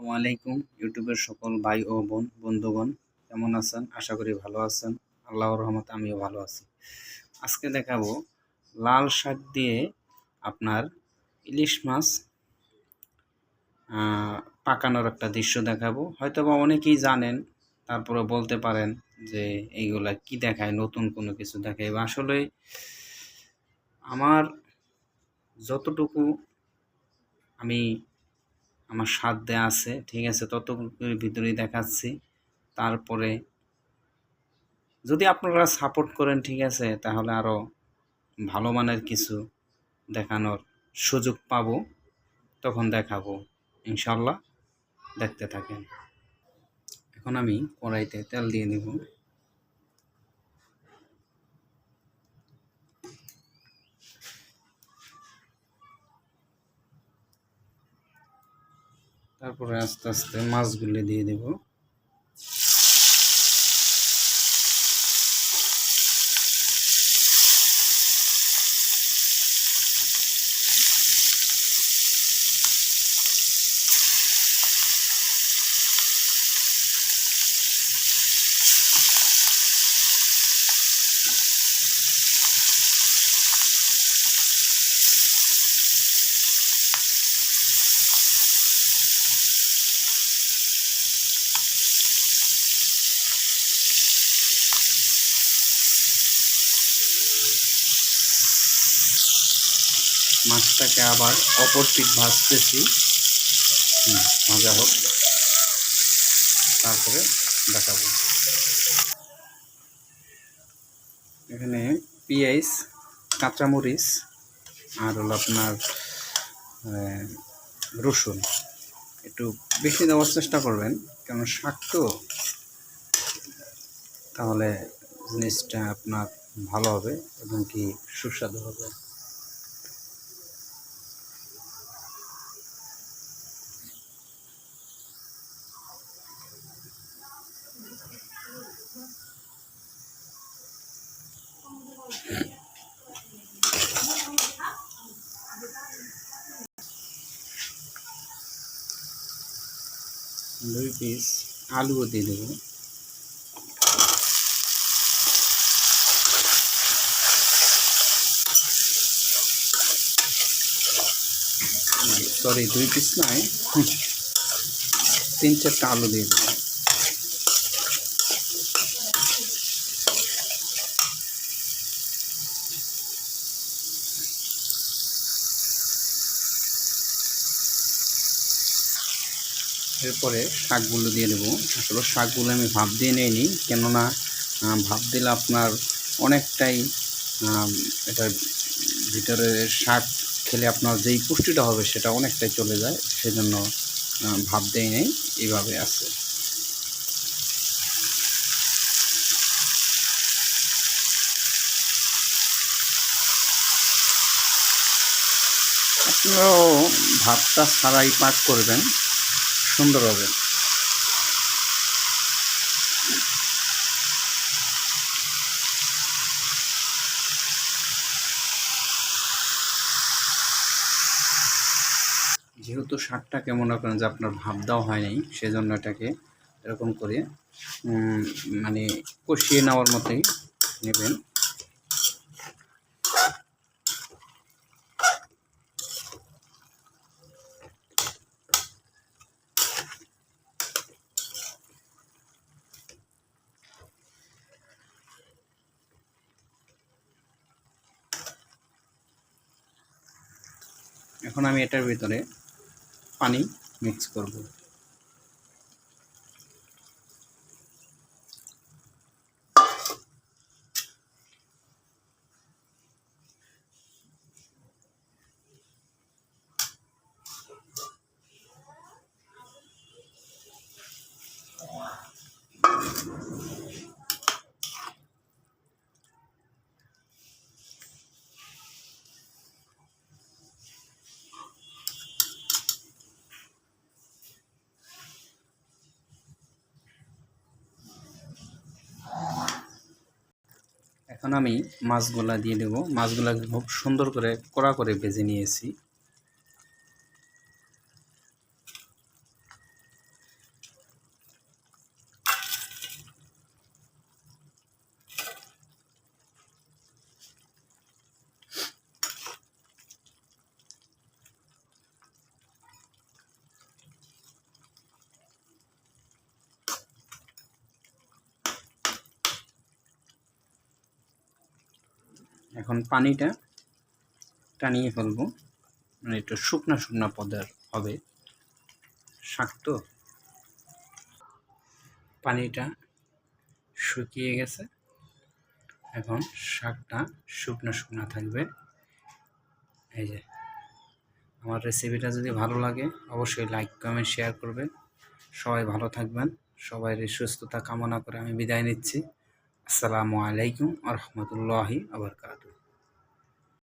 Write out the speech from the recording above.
আসসালামু আলাইকুম ইউটিউবের সকল ভাই ও বন্ধুগণ কেমন আছেন? আশা করি ভালো আছেন। আল্লাহর রহমতে আমিও ভালো আছি। আজকে দেখাবো লাল শাক দিয়ে আপনার ইলিশ মাছ পাকানোর একটা দৃশ্য দেখাবো। হয়তোবা অনেকেই জানেন, তারপরে বলতে পারেন যে এইগুলা কি দেখায়, নতুন কোনো কিছু দেখায়। আসলে আমার যতটুকু আমি আমার সাধ্যে আছে, ঠিক আছে, ততটুকুর ভিতরেই দেখাচ্ছি। তারপরে যদি আপনারা সাপোর্ট করেন, ঠিক আছে, তাহলে আরও ভালো মানের কিছু দেখানোর সুযোগ পাবো, তখন দেখাবো ইনশাল্লাহ। দেখতে থাকেন। এখন আমি কড়াইতে তেল দিয়ে দেব। তারপরে আস্তে আস্তে মাছগুলো দিয়ে দেব। মাছটাকে আবার অপর পিঠ ভাজতেছি, ভাজা হোক, তারপরে দেখাবো। এখানে পেঁয়াজ, কাঁচামরিচ আর হলো আপনার রসুন একটু বেশি দেওয়ার চেষ্টা করবেন, কারণ শাক তো, তাহলে জিনিসটা আপনার ভালো হবে এবং কি সুস্বাদু হবে। দুই পিস আলুও দিয়ে দেবো। সরি, দুই পিস নয়, 3-4টা আলু দিয়ে দেবো। এরপরে শাকগুলো দিয়ে দেবো। আসলে শাকগুলো আমি ভাপ দিয়ে নিইনি, কেননা ভাপ দিলে আপনার অনেকটাই এটার ভিতরে শাক খেলে আপনার যেই পুষ্টিটা হবে সেটা অনেকটাই চলে যায়, সেজন্য ভাপ দিয়ে নেই, এইভাবে আছে। আপনারাও ভাতটা ছাড়াই পাক করবেন, সুন্দর হবে। যেহেতু শাকটাকে মনে করেন যে আপনার ভাপ দেওয়া হয়নি, সেজন্য এটাকে এরকম করে মানে কষিয়ে নেওয়ার মতোই নেবেন। এখন আমি এটার ভিতরে পানি মিক্স করব। এখন আমি মাছগুলা দিয়ে দেব। মাছগুলাকে খুব সুন্দর করে কড়া করে ভেজে নিয়েছি। এখন পানিটা টানিয়ে ফেলবো, মানে একটু শুকনা শুকনা পদের হবে শাক তো। পানিটা শুকিয়ে গেছে, এখন শাকটা শুকনা শুকনা থাকবে। এই যে আমার রেসিপিটা যদি ভালো লাগে অবশ্যই লাইক কমেন্ট শেয়ার করবেন। সবাই ভালো থাকবেন, সবাই সুস্থতা কামনা করে আমি বিদায় নিচ্ছি। আসসালামু আলাইকুম ওয়া রাহমাতুল্লাহি ওয়া বারাকাতুহু।